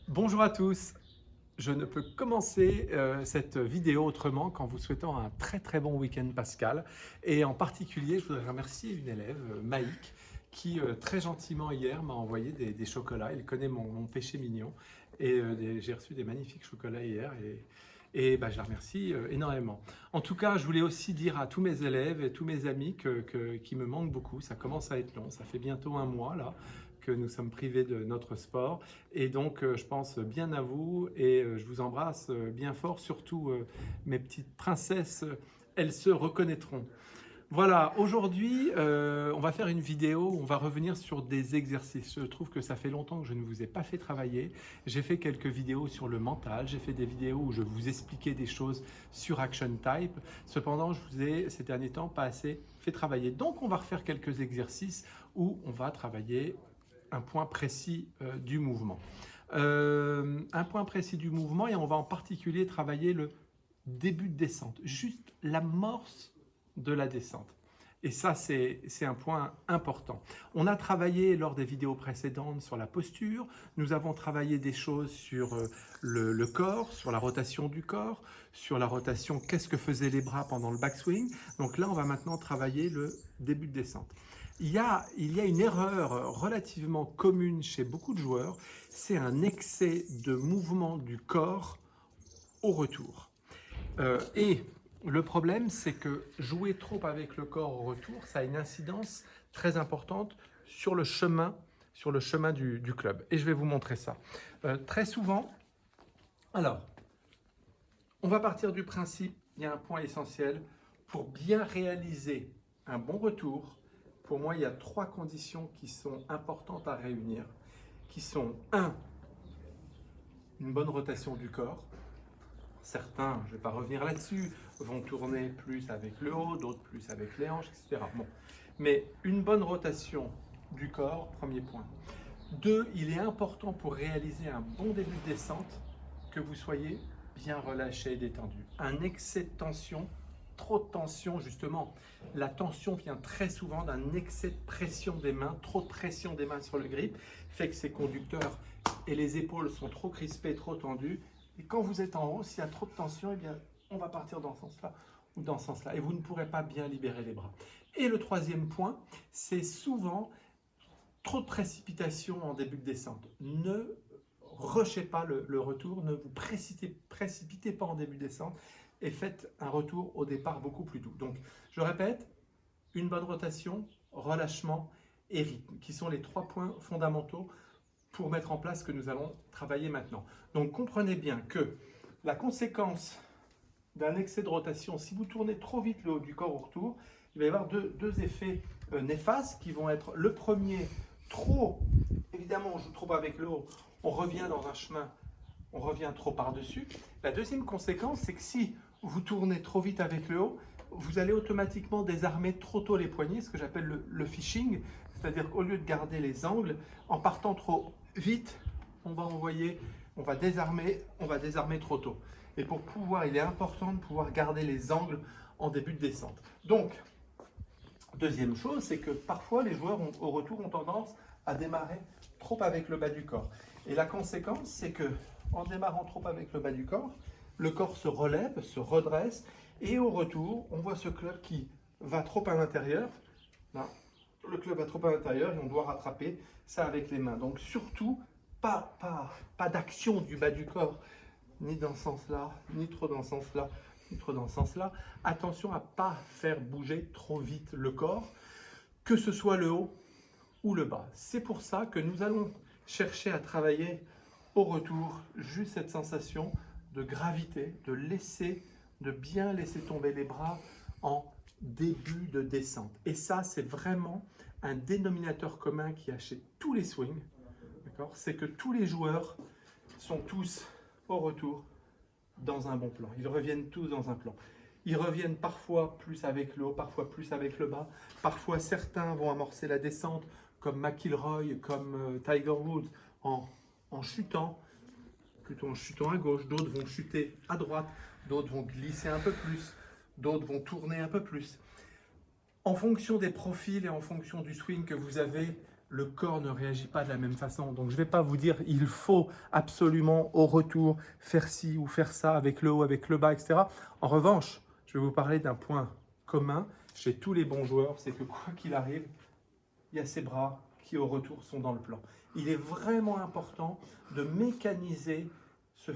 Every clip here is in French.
Bonjour à tous. Je ne peux commencer cette vidéo autrement qu'en vous souhaitant un très bon week-end pascal. Et en particulier, je voudrais remercier une élève, Maïk, qui très gentiment hier m'a envoyé des chocolats. Elle connaît mon péché mignon. Et j'ai reçu des magnifiques chocolats hier. Je la remercie énormément. En tout cas, je voulais aussi dire à tous mes élèves et tous mes amis qui me manquent beaucoup. Ça commence à être long. Ça fait bientôt un mois là que nous sommes privés de notre sport. Et donc, je pense bien à vous et je vous embrasse bien fort. Surtout, mes petites princesses, elles se reconnaîtront. Voilà, aujourd'hui, on va faire une vidéo où on va revenir sur des exercices. Je trouve que ça fait longtemps que je ne vous ai pas fait travailler. J'ai fait quelques vidéos sur le mental, j'ai fait des vidéos où je vous expliquais des choses sur Action Type. Cependant, je vous ai ces derniers temps pas assez fait travailler. Donc, on va refaire quelques exercices où on va travailler un point précis du mouvement. Un point précis du mouvement et on va en particulier travailler le début de descente, juste l'amorce de la descente. Et ça, c'est un point important. On a travaillé lors des vidéos précédentes sur la posture, nous avons travaillé des choses sur le corps, sur la rotation du corps, sur la rotation, qu'est-ce que faisaient les bras pendant le backswing. Donc là, on va maintenant travailler le début de descente. Il y a une erreur relativement commune chez beaucoup de joueurs, c'est un excès de mouvement du corps au retour. Et le problème, c'est que jouer trop avec le corps au retour, ça a une incidence très importante sur le chemin du club. Et je vais vous montrer ça. Très souvent, alors, on va partir du principe, il y a un point essentiel, pour bien réaliser un bon retour, pour moi, il y a 3 conditions qui sont importantes à réunir, qui sont 1, une bonne rotation du corps. Certains, je ne vais pas revenir là-dessus, vont tourner plus avec le haut, d'autres plus avec les hanches, etc. Bon. Mais une bonne rotation du corps, premier point. 2, il est important pour réaliser un bon début de descente que vous soyez bien relâché et détendu. Un excès de tension, trop de tension justement. La tension vient très souvent d'un excès de pression des mains, trop de pression des mains sur le grip, fait que ces conducteurs et les épaules sont trop crispées, trop tendues. Et quand vous êtes en haut, s'il y a trop de tension, eh bien, on va partir dans ce sens-là ou dans ce sens-là. Et vous ne pourrez pas bien libérer les bras. Et le troisième point, c'est souvent trop de précipitation en début de descente. Ne rushez pas le retour, ne vous précipitez pas en début de descente et faites un retour au départ beaucoup plus doux. Donc, je répète, une bonne rotation, relâchement et rythme, qui sont les 3 points fondamentaux pour mettre en place ce que nous allons travailler maintenant. Donc comprenez bien que la conséquence d'un excès de rotation, si vous tournez trop vite le haut du corps au retour, il va y avoir deux effets néfastes qui vont être le premier, trop, évidemment on joue trop avec le haut, on revient dans un chemin, on revient trop par-dessus. La deuxième conséquence, c'est que si vous tournez trop vite avec le haut, vous allez automatiquement désarmer trop tôt les poignets, ce que j'appelle le fishing, c'est-à-dire qu'au lieu de garder les angles, en partant trop vite, on va désarmer trop tôt. Et pour pouvoir, il est important de pouvoir garder les angles en début de descente. Donc, deuxième chose, c'est que parfois les joueurs au retour ont tendance à démarrer trop avec le bas du corps. Et la conséquence, c'est que en démarrant trop avec le bas du corps, le corps se relève, se redresse, et au retour, on voit ce club qui va trop à l'intérieur. Le club va trop à l'intérieur et on doit rattraper ça avec les mains. Donc surtout, pas d'action du bas du corps, ni dans ce sens-là, ni trop dans ce sens-là, ni trop dans ce sens-là. Attention à ne pas faire bouger trop vite le corps, que ce soit le haut ou le bas. C'est pour ça que nous allons chercher à travailler au retour juste cette sensation de gravité, de bien laisser tomber les bras en début de descente. Et ça, c'est vraiment un dénominateur commun qui a chez tous les swings, c'est que tous les joueurs sont tous au retour dans un bon plan. Ils reviennent tous dans un plan. Ils reviennent parfois plus avec le haut, parfois plus avec le bas. Parfois, certains vont amorcer la descente, comme McIlroy, comme Tiger Woods, en chutant, plutôt en chutant à gauche. D'autres vont chuter à droite, d'autres vont glisser un peu plus, d'autres vont tourner un peu plus. En fonction des profils et en fonction du swing que vous avez, le corps ne réagit pas de la même façon. Donc je ne vais pas vous dire il faut absolument au retour faire ci ou faire ça avec le haut, avec le bas, etc. En revanche, je vais vous parler d'un point commun chez tous les bons joueurs, c'est que quoi qu'il arrive, il y a ces bras qui au retour sont dans le plan. Il est vraiment important de mécaniser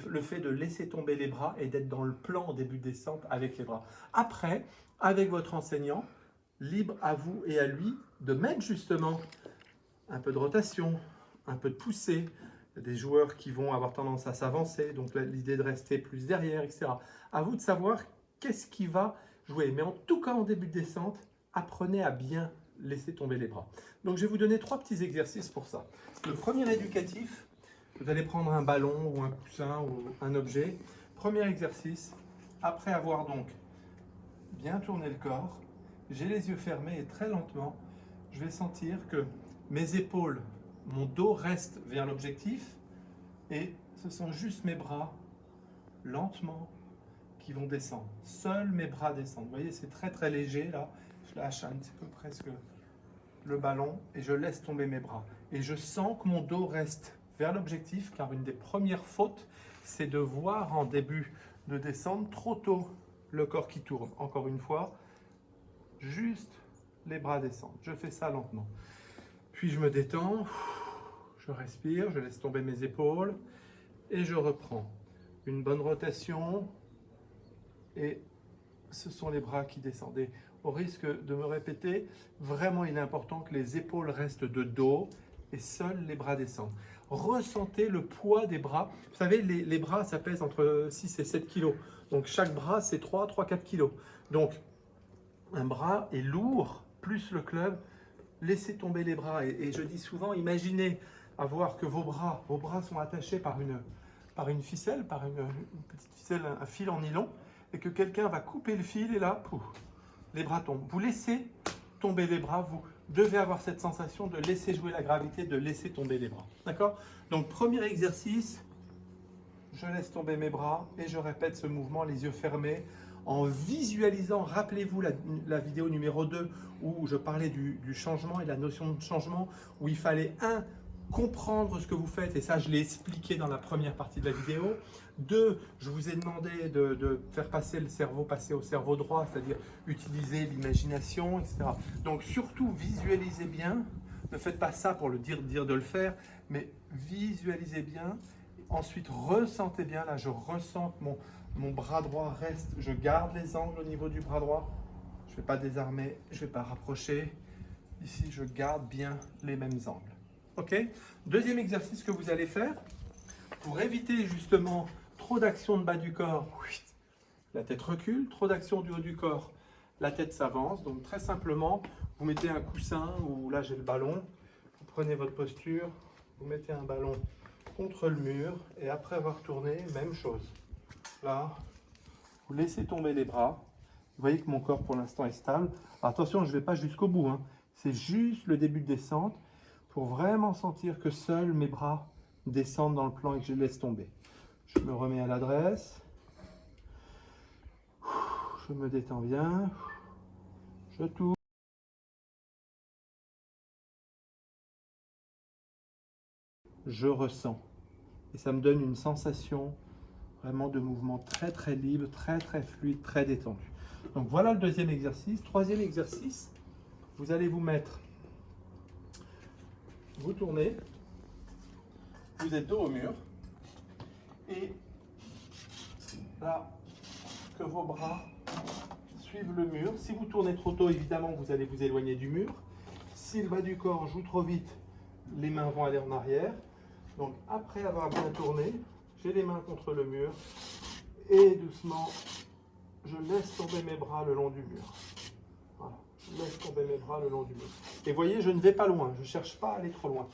le fait de laisser tomber les bras et d'être dans le plan en début de descente avec les bras. Après, avec votre enseignant, libre à vous et à lui de mettre justement un peu de rotation, un peu de poussée. Il y a des joueurs qui vont avoir tendance à s'avancer, donc l'idée de rester plus derrière, etc. À vous de savoir qu'est-ce qui va jouer. Mais en tout cas, en début de descente, apprenez à bien laisser tomber les bras. Donc, je vais vous donner 3 petits exercices pour ça. Le premier éducatif, vous allez prendre un ballon ou un coussin ou un objet. Premier exercice, après avoir donc bien tourné le corps, j'ai les yeux fermés et très lentement, je vais sentir que mes épaules, mon dos reste vers l'objectif et ce sont juste mes bras, lentement, qui vont descendre. Seuls mes bras descendent. Vous voyez, c'est très très léger là. Je lâche un petit peu presque le ballon et je laisse tomber mes bras. Et je sens que mon dos reste vers l'objectif car une des premières fautes, c'est de voir en début de descente trop tôt le corps qui tourne. Encore une fois, juste les bras descendent. Je fais ça lentement. Puis je me détends, je respire, je laisse tomber mes épaules et je reprends. Une bonne rotation et ce sont les bras qui descendent. Et au risque de me répéter, vraiment il est important que les épaules restent de dos et seuls les bras descendent. Ressentez le poids des bras. Vous savez, les bras, ça pèse entre 6 et 7 kg. Donc chaque bras, c'est 3-4 kg. Donc un bras est lourd, plus le club. Laissez tomber les bras. Et je dis souvent, imaginez avoir que vos bras sont attachés par une ficelle, par une petite ficelle, un fil en nylon, et que quelqu'un va couper le fil et là, pouf, les bras tombent. Vous laissez tomber les bras, vous devez avoir cette sensation de laisser jouer la gravité, de laisser tomber les bras. D'accord? Donc, premier exercice, je laisse tomber mes bras et je répète ce mouvement, les yeux fermés, en visualisant. Rappelez-vous la vidéo numéro 2 où je parlais du changement et de la notion de changement, où il fallait comprendre ce que vous faites, et ça je l'ai expliqué dans la première partie de la vidéo. 2, je vous ai demandé de faire passer le cerveau, passer au cerveau droit, c'est-à-dire utiliser l'imagination, etc. Donc surtout visualisez bien, ne faites pas ça pour le dire de le faire, mais visualisez bien, ensuite ressentez bien, là je ressens que mon bras droit reste, je garde les angles au niveau du bras droit, je ne vais pas désarmer, je ne vais pas rapprocher, ici je garde bien les mêmes angles. Ok. Deuxième exercice que vous allez faire, pour éviter justement trop d'action de bas du corps, la tête recule, trop d'action du haut du corps, la tête s'avance. Donc très simplement, vous mettez un coussin, ou là j'ai le ballon, vous prenez votre posture, vous mettez un ballon contre le mur, et après avoir tourné, même chose. Là, vous laissez tomber les bras. Vous voyez que mon corps pour l'instant est stable. Alors, attention, je ne vais pas jusqu'au bout, hein. C'est juste le début de descente, pour vraiment sentir que seuls mes bras descendent dans le plan et que je les laisse tomber. Je me remets à l'adresse. Je me détends bien. Je tourne. Je ressens. Et ça me donne une sensation vraiment de mouvement très très libre, très très fluide, très détendu. Donc voilà le deuxième exercice. Troisième exercice, vous allez vous mettre, vous tournez, vous êtes dos au mur, et là, que vos bras suivent le mur. Si vous tournez trop tôt, évidemment, vous allez vous éloigner du mur. Si le bas du corps joue trop vite, les mains vont aller en arrière. Donc après avoir bien tourné, j'ai les mains contre le mur et doucement, je laisse tomber mes bras le long du mur. Voilà, je laisse tomber mes bras le long du mur. Et voyez, je ne vais pas loin, je ne cherche pas à aller trop loin.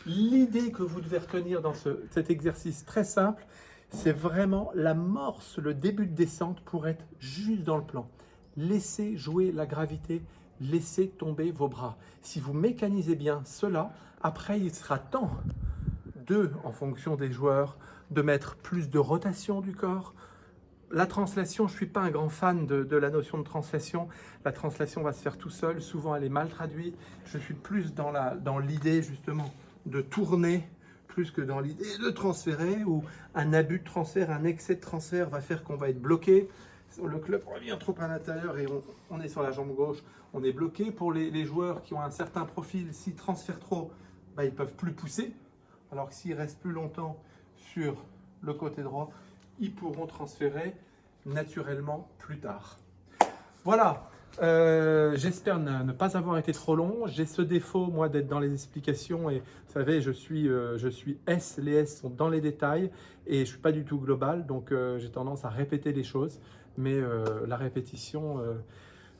L'idée que vous devez retenir dans cet exercice très simple, c'est vraiment l'amorce, le début de descente pour être juste dans le plan. Laissez jouer la gravité, laissez tomber vos bras. Si vous mécanisez bien cela, après il sera temps en fonction des joueurs, de mettre plus de rotation du corps, La translation, je ne suis pas un grand fan de la notion de translation. La translation va se faire tout seul. Souvent, elle est mal traduite. Je suis plus dans l'idée, justement, de tourner plus que dans l'idée de transférer, où un abus de transfert, un excès de transfert va faire qu'on va être bloqué. Le club revient trop à l'intérieur et on est sur la jambe gauche. On est bloqué. Pour les joueurs qui ont un certain profil, s'ils transfèrent trop, bah, ils ne peuvent plus pousser. Alors que s'ils restent plus longtemps sur le côté droit, ils pourront transférer naturellement plus tard. Voilà, j'espère ne pas avoir été trop long. J'ai ce défaut, moi, d'être dans les explications et vous savez, je suis S, les S sont dans les détails et je ne suis pas du tout global, donc j'ai tendance à répéter les choses, mais la répétition,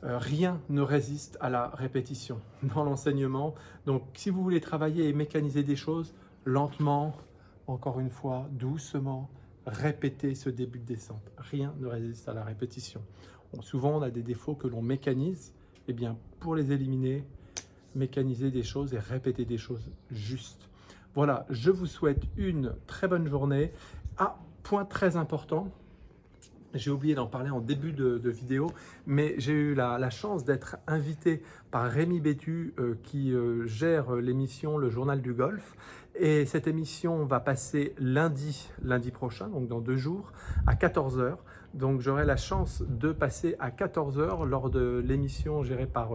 rien ne résiste à la répétition dans l'enseignement. Donc, si vous voulez travailler et mécaniser des choses lentement, encore une fois, doucement, répétez ce début de descente. Rien ne résiste à la répétition. Bon, souvent, on a des défauts que l'on mécanise. Eh bien, pour les éliminer, mécaniser des choses et répéter des choses justes. Voilà, je vous souhaite une très bonne journée. Ah, point très important, j'ai oublié d'en parler en début de vidéo, mais j'ai eu la chance d'être invité par Rémi Bétu qui gère l'émission Le Journal du Golf. Et cette émission va passer lundi prochain, donc dans 2 jours, à 14 h. Donc j'aurai la chance de passer à 14 h lors de l'émission gérée par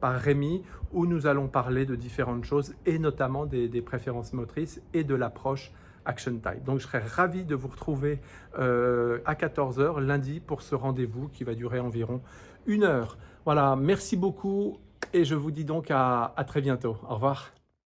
Rémi, où nous allons parler de différentes choses, et notamment des préférences motrices et de l'approche Action Type. Donc je serai ravi de vous retrouver à 14 h lundi pour ce rendez-vous qui va durer environ 1 heure. Voilà, merci beaucoup et je vous dis donc à très bientôt. Au revoir.